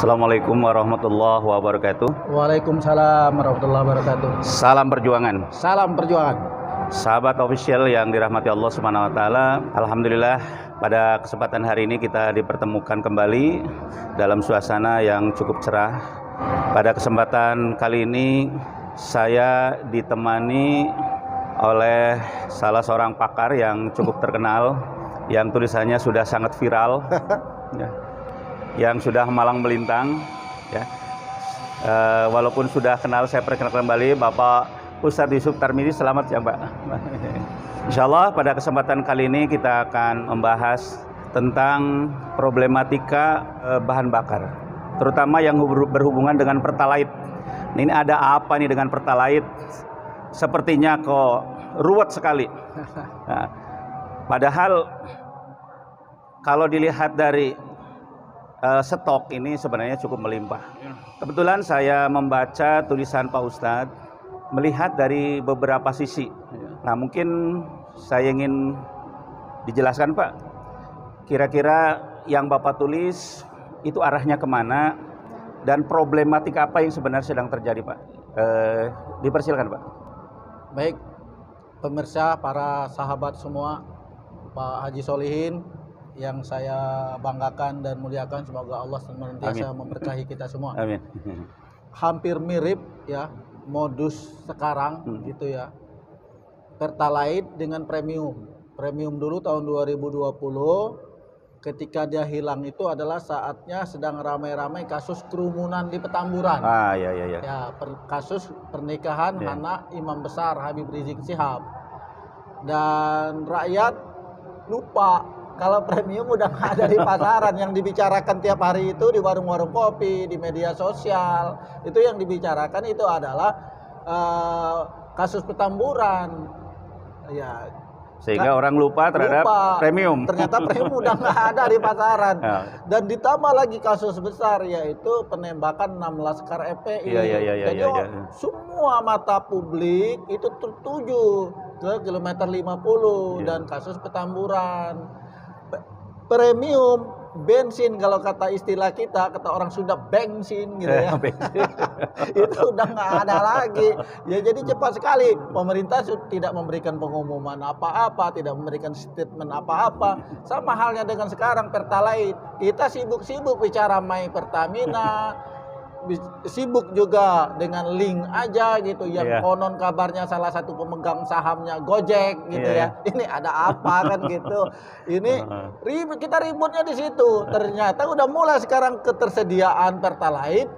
Assalamualaikum warahmatullahi wabarakatuh. Waalaikumsalam warahmatullahi wabarakatuh. Salam perjuangan. Salam perjuangan. Sahabat official yang dirahmati Allah Subhanahu wa taala. Alhamdulillah pada kesempatan hari ini kita dipertemukan kembali dalam suasana yang cukup cerah. Pada kesempatan kali ini saya ditemani oleh salah seorang pakar yang cukup terkenal, yang tulisannya sudah sangat viral, ya, yang sudah malang melintang, ya. Walaupun sudah kenal, saya perkenalkan kembali Bapak Ustadz Yusuf Tarmizi. Selamat ya Mbak. Insya Allah pada kesempatan kali ini kita akan membahas tentang problematika bahan bakar, terutama yang berhubungan dengan Pertalite. Ini ada apa nih dengan Pertalite? Sepertinya kok ruwet sekali. Nah, padahal kalau dilihat dari stok ini sebenarnya cukup melimpah. Kebetulan saya membaca tulisan Pak Ustadz, melihat dari beberapa sisi. Nah, mungkin saya ingin dijelaskan Pak, kira-kira yang Bapak tulis itu arahnya kemana dan problematika apa yang sebenarnya sedang terjadi Pak? Dipersilakan Pak. Baik, pemirsa, para sahabat semua, Pak Haji Solihin yang saya banggakan dan muliakan, semoga Allah senantiasa memberkahi kita semua. Amin. Hampir mirip ya modus sekarang gitu ya. Pertalite dengan premium. Premium dulu tahun 2020 ketika dia hilang itu adalah saatnya sedang ramai-ramai kasus kerumunan di Petamburan. Iya. Ya, kasus pernikahan anak Imam Besar Habib Rizik Syihab. Dan rakyat lupa kalau premium udah nggak ada di pasaran. Yang dibicarakan tiap hari itu di warung-warung kopi, di media sosial, itu yang dibicarakan itu adalah kasus Petamburan. Ya, sehingga orang lupa terhadap premium. Ternyata premium udah nggak ada di pasaran. Dan ditambah lagi kasus besar, yaitu penembakan 6 laskar FPI. Jadi semua mata publik itu tertuju ke kilometer 50 dan kasus Petamburan. Premium bensin, kalau kata istilah kita, kata orang Sunda, bensin gitu ya. Itu udah nggak ada lagi. Ya, jadi cepat sekali. Pemerintah tidak memberikan pengumuman apa-apa, tidak memberikan statement apa-apa. Sama halnya dengan sekarang Pertalite. Kita sibuk-sibuk bicara My Pertamina, sibuk juga dengan link aja gitu, yang konon kabarnya salah satu pemegang sahamnya Gojek gitu ya. Ini ada apa kan gitu. Ini kita ributnya di situ. Ternyata udah mulai sekarang ketersediaan Pertalite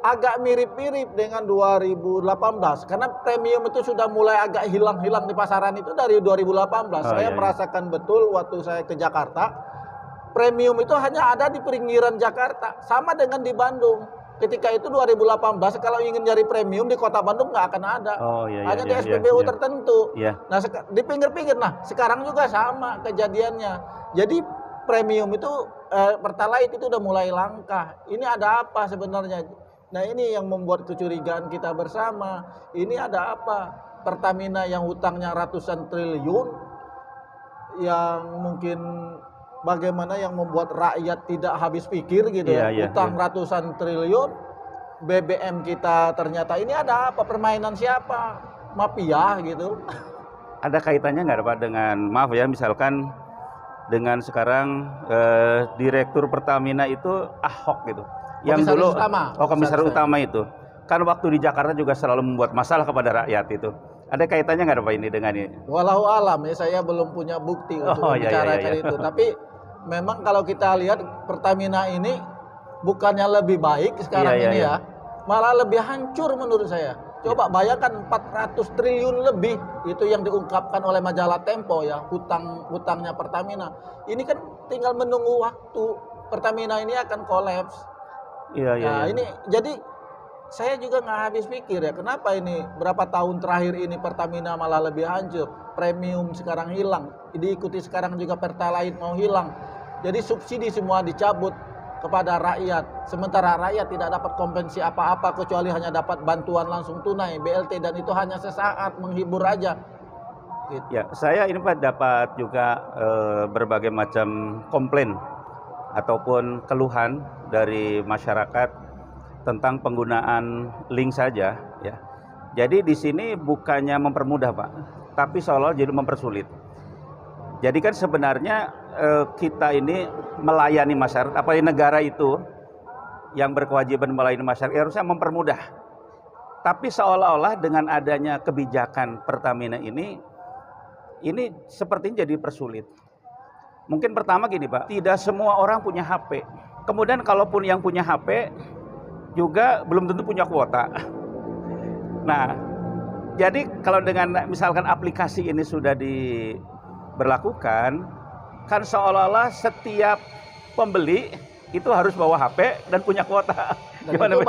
agak mirip-mirip dengan 2018, karena premium itu sudah mulai agak hilang-hilang di pasaran itu dari 2018. Saya merasakan betul waktu saya ke Jakarta, premium itu hanya ada di pinggiran Jakarta, sama dengan di Bandung. Ketika itu 2018, kalau ingin nyari premium di kota Bandung nggak akan ada. Hanya di SPBU tertentu. Nah, di pinggir-pinggir. Nah, sekarang juga sama kejadiannya. Jadi premium itu Pertalite itu udah mulai langka. Ini ada apa sebenarnya? Nah, ini yang membuat kecurigaan kita bersama. Ini ada apa? Pertamina yang hutangnya ratusan triliun, yang mungkin bagaimana yang membuat rakyat tidak habis pikir gitu utang ratusan triliun. BBM kita ternyata ini ada apa? Permainan siapa? Mafia gitu. Ada kaitannya nggak Pak dengan, maaf ya, misalkan dengan sekarang direktur Pertamina itu Ahok gitu, yang dulu komisaris utama itu kan waktu di Jakarta juga selalu membuat masalah kepada rakyat itu. Ada kaitannya nggak Pak ini dengan ini? Walau alam ya, saya belum punya bukti untuk membicarakan itu. Tapi memang kalau kita lihat Pertamina ini bukannya lebih baik sekarang ini ya, malah lebih hancur menurut saya. Coba bayangkan 400 triliun lebih itu yang diungkapkan oleh majalah Tempo ya, hutangnya Pertamina. Ini kan tinggal menunggu waktu Pertamina ini akan kolaps. Ini jadi saya juga nggak habis pikir ya, kenapa ini berapa tahun terakhir ini Pertamina malah lebih hancur. Premium sekarang hilang, diikuti sekarang juga Pertalite mau hilang. Jadi subsidi semua dicabut kepada rakyat, sementara rakyat tidak dapat kompensasi apa-apa kecuali hanya dapat bantuan langsung tunai BLT, dan itu hanya sesaat menghibur aja. Gitu. Ya, saya ini Pak dapat juga berbagai macam komplain ataupun keluhan dari masyarakat tentang penggunaan link saja, ya. Jadi di sini bukannya mempermudah, Pak, tapi seolah jadi mempersulit. Jadi kan sebenarnya kita ini melayani masyarakat, apalagi negara itu yang berkewajiban melayani masyarakat harusnya mempermudah. Tapi seolah-olah dengan adanya kebijakan Pertamina ini sepertinya jadi persulit. Mungkin pertama gini, Pak, tidak semua orang punya HP. Kemudian kalaupun yang punya HP juga belum tentu punya kuota. Nah, jadi kalau dengan misalkan aplikasi ini sudah diberlakukan, kan seolah-olah setiap pembeli itu harus bawa HP dan punya kuota. Dan itu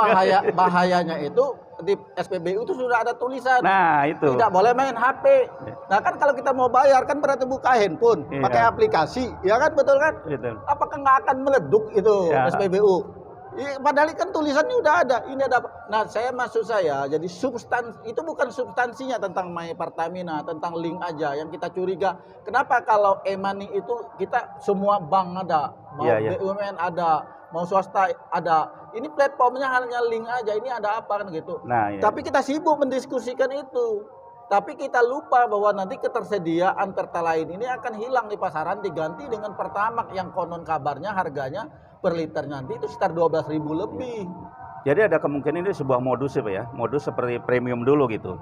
bahayanya itu di SPBU itu sudah ada tulisan. Nah, itu. Tidak boleh main HP. Nah, kan kalau kita mau bayar kan berarti buka handphone, pakai aplikasi, ya kan, betul kan? Betul. Apakah nggak akan meleduk itu SPBU? Padahal kan tulisannya udah ada. Ini ada. Nah, maksud saya, jadi itu bukan substansinya tentang My Pertamina, tentang link aja yang kita curiga. Kenapa kalau e-money itu kita semua bank ada, mau BUMN ada, mau swasta ada. Ini platformnya hanya link aja. Ini ada apa kan gitu. Nah, tapi kita sibuk mendiskusikan itu. Tapi kita lupa bahwa nanti ketersediaan Pertalite ini akan hilang di pasaran, diganti dengan Pertamax yang konon kabarnya harganya per liter nanti itu sekitar 12.000 lebih. Jadi ada kemungkinan ini sebuah modus ya, Pak, ya? Modus seperti premium dulu gitu.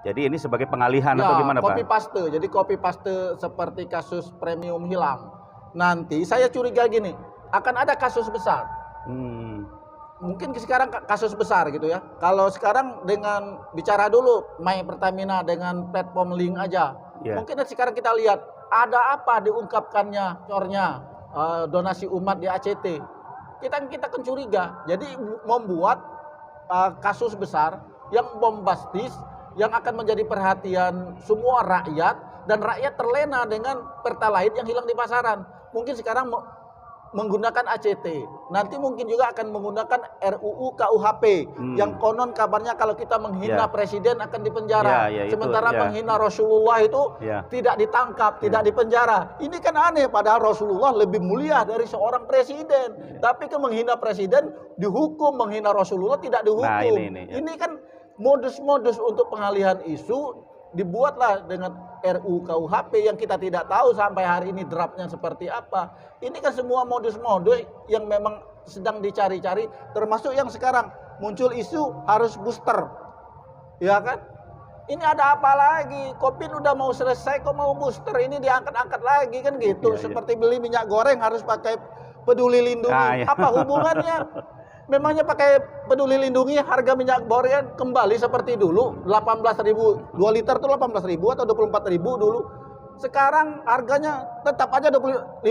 Jadi ini sebagai pengalihan atau gimana, Pak? Copy paste. Jadi copy paste seperti kasus premium hilang. Nanti saya curiga gini, akan ada kasus besar. Mungkin sekarang kasus besar gitu ya. Kalau sekarang dengan bicara dulu My Pertamina dengan platform link aja. Mungkin sekarang kita lihat ada apa diungkapkannya cornya donasi umat di ACT. Kita kan curiga. Jadi membuat kasus besar yang bombastis yang akan menjadi perhatian semua rakyat dan rakyat terlena dengan Pertalite yang hilang di pasaran. Mungkin sekarang menggunakan ACT, nanti mungkin juga akan menggunakan RUU KUHP yang konon kabarnya kalau kita menghina presiden akan dipenjara, sementara menghina Rasulullah itu tidak ditangkap, tidak dipenjara. Ini kan aneh, padahal Rasulullah lebih mulia dari seorang presiden, tapi kan menghina presiden dihukum, menghina Rasulullah tidak dihukum. Ini kan modus-modus untuk pengalihan isu dibuatlah dengan RUU KUHP yang kita tidak tahu sampai hari ini draftnya seperti apa. Ini kan semua modus-modus yang memang sedang dicari-cari, termasuk yang sekarang muncul isu harus booster, ya kan? Ini ada apa lagi? COVID udah mau selesai kok mau booster, ini diangkat-angkat lagi kan gitu. Seperti beli minyak goreng harus pakai peduli lindungi. Apa hubungannya? Memangnya pakai peduli lindungi harga minyak goreng kembali seperti dulu 18.000, 2 liter tuh 18.000 atau 24.000 dulu. Sekarang harganya tetap aja 50.000.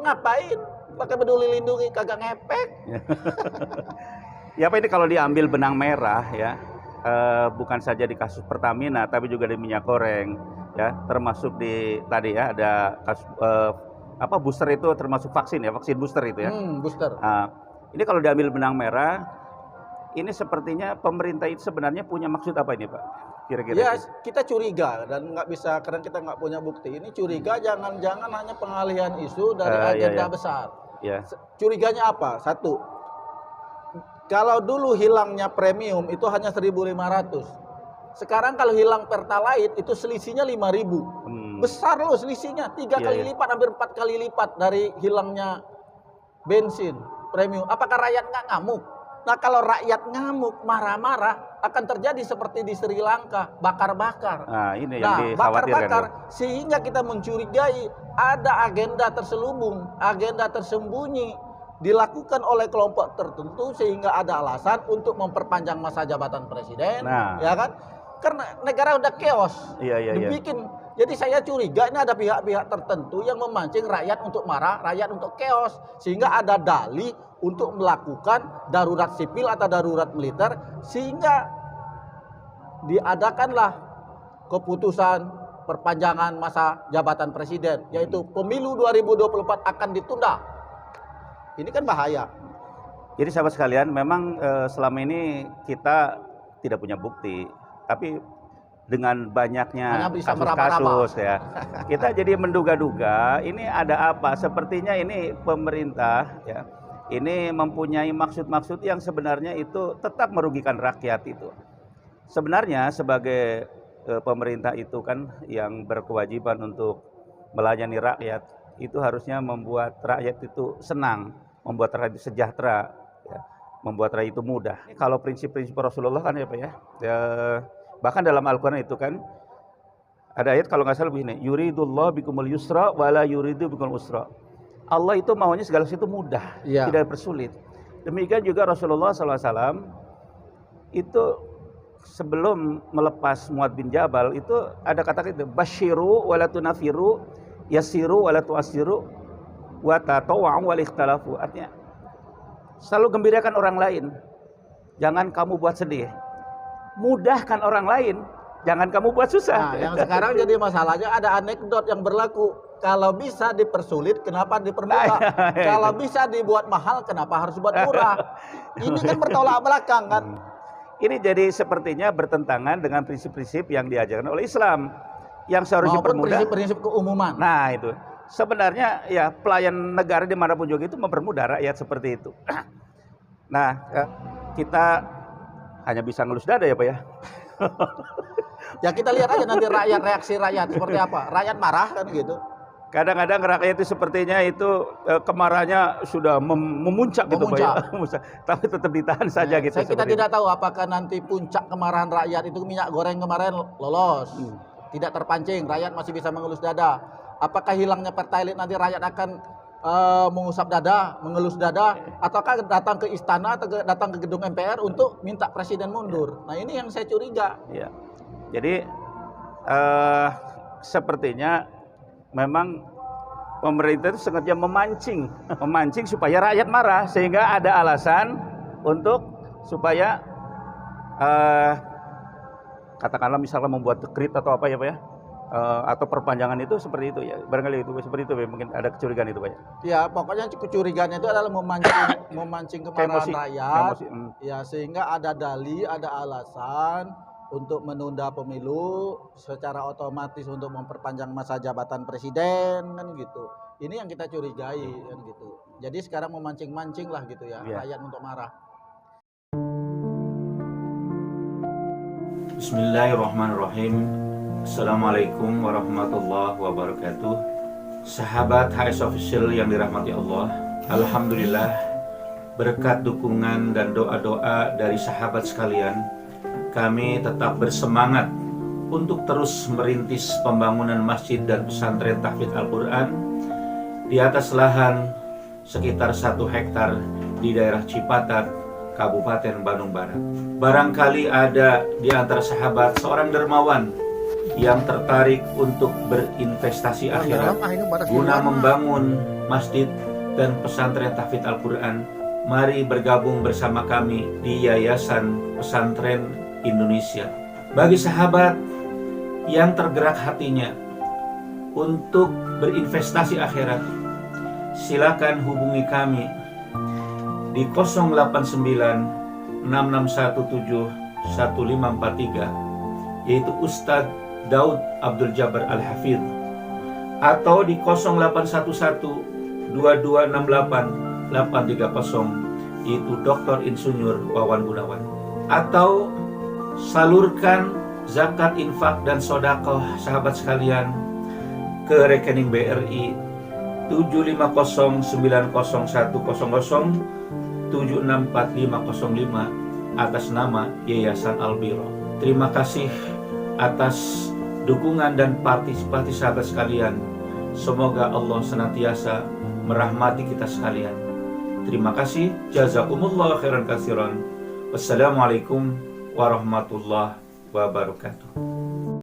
Ngapain pakai peduli lindungi, kagak ngepek. Ya, Pak, ini kalau diambil benang merah ya, bukan saja di kasus Pertamina tapi juga di minyak goreng ya, termasuk di tadi ya ada kasus booster itu termasuk vaksin ya, vaksin booster itu ya. Booster. Ini kalau diambil benang merah, ini sepertinya pemerintah itu sebenarnya punya maksud apa ini, Pak? Kira-kira? Ya, kita curiga dan nggak bisa karena kita nggak punya bukti. Ini curiga jangan-jangan hanya pengalihan isu dari agenda besar. Curiganya apa? Satu, kalau dulu hilangnya premium itu hanya 1.500. Sekarang kalau hilang Pertalite itu selisihnya 5.000. Besar loh selisihnya, 3 kali lipat, hampir 4 kali lipat dari hilangnya bensin premium. Apakah rakyat nggak ngamuk? Nah, kalau rakyat ngamuk, marah-marah, akan terjadi seperti di Sri Lanka, bakar-bakar. Nah, ini yang dikhawatirkan. Bakar-bakar, sehingga kita mencurigai ada agenda terselubung, agenda tersembunyi dilakukan oleh kelompok tertentu sehingga ada alasan untuk memperpanjang masa jabatan presiden, ya kan? Karena negara udah chaos, dibikin. Jadi saya curiga ini ada pihak-pihak tertentu yang memancing rakyat untuk marah, rakyat untuk chaos. Sehingga ada dalih untuk melakukan darurat sipil atau darurat militer. Sehingga diadakanlah keputusan perpanjangan masa jabatan presiden. Yaitu pemilu 2024 akan ditunda. Ini kan bahaya. Jadi sahabat sekalian, memang selama ini kita tidak punya bukti. Tapi dengan banyaknya hanya bisa kasus-kasus ya. Kita jadi menduga-duga ini ada apa? Sepertinya ini pemerintah ya, ini mempunyai maksud-maksud yang sebenarnya itu tetap merugikan rakyat itu. Sebenarnya sebagai pemerintah itu kan yang berkewajiban untuk melayani rakyat, itu harusnya membuat rakyat itu senang, membuat rakyat itu sejahtera, ya, membuat rakyat itu mudah. Kalau prinsip-prinsip Rasulullah kan ya Pak ya, bahkan dalam Al-Quran itu kan ada ayat kalau nggak salah begini, yuridullah bikumul yusra wala yuridu bikumul usra. Allah itu maunya segala sesuatu mudah, tidak persulit. Demikian juga Rasulullah SAW itu sebelum melepas Muadz bin Jabal itu ada kata itu basyiru wala tunafiru yasiru wala tuasiru wa tatawwa'u wal ikhtalafu. Artinya selalu gembirakan orang lain, jangan kamu buat sedih. Mudahkan orang lain, jangan kamu buat susah. Nah, yang sekarang jadi masalahnya ada anekdot yang berlaku. Kalau bisa dipersulit, kenapa dipermudah? Kalau bisa dibuat mahal, kenapa harus buat murah? Ini kan bertolak belakang kan? Ini jadi sepertinya bertentangan dengan prinsip-prinsip yang diajarkan oleh Islam yang seharusnya maupun dipermudah. Prinsip-prinsip keumuman. Nah itu sebenarnya ya pelayan negara dimanapun juga itu mempermudah rakyat seperti itu. Nah kita hanya bisa ngelus dada ya Pak ya. Ya kita lihat aja nanti reaksi rakyat seperti apa. Rakyat marah kan gitu. Kadang-kadang rakyat itu sepertinya itu kemarahannya sudah memuncak gitu Pak ya. Tapi tetap ditahan saja gitu. Kita tidak tahu apakah nanti puncak kemarahan rakyat itu minyak goreng kemarin lolos. Tidak terpancing, rakyat masih bisa mengelus dada. Apakah hilangnya Pertalite nanti rakyat akan mengusap dada, mengelus dada, ataukah datang ke istana atau datang ke gedung MPR untuk minta presiden mundur? Nah ini yang saya curiga. Ya. Jadi sepertinya memang pemerintah itu sengaja memancing supaya rakyat marah sehingga ada alasan untuk supaya katakanlah misalnya membuat dekret atau apa ya Pak ya, atau perpanjangan itu seperti itu ya, barangkali itu seperti itu mungkin ada kecurigaan itu Pak ya. Ya pokoknya kecurigaannya itu adalah memancing kemarahan rakyat, ya sehingga ada dalih, ada alasan untuk menunda pemilu secara otomatis untuk memperpanjang masa jabatan presiden kan gitu. Ini yang kita curigai kan gitu. Jadi sekarang memancing-mancing lah gitu ya rakyat untuk marah. Bismillahirrahmanirrahim. Assalamualaikum warahmatullahi wabarakatuh. Sahabat HS Official yang dirahmati Allah, alhamdulillah berkat dukungan dan doa-doa dari sahabat sekalian, kami tetap bersemangat untuk terus merintis pembangunan masjid dan pesantren tahfidz Al-Quran di atas lahan sekitar 1 hektar di daerah Cipatat, Kabupaten Bandung Barat. Barangkali ada di antara sahabat seorang dermawan yang tertarik untuk berinvestasi akhirat guna membangun masjid dan pesantren tahfidz Al-Quran. Mari bergabung bersama kami di Yayasan Pesantren Indonesia. Bagi sahabat yang tergerak hatinya untuk berinvestasi akhirat, silakan hubungi kami di 089 6617 1543 yaitu Ustadz Daud Abdul Jabbar Al-Hafidh, atau di 0811 2268 830 yaitu Dr. Insinyur Wawan Gunawan, atau salurkan zakat, infak, dan sodakoh sahabat sekalian ke rekening BRI 7509100764505 atas nama Yayasan Al-Biro. Terima kasih atas dukungan dan partisipasi sahabat sekalian. Semoga Allah senantiasa merahmati kita sekalian. Terima kasih. Jazakumullah khairan katsiran. Wassalamualaikum warahmatullahi wabarakatuh.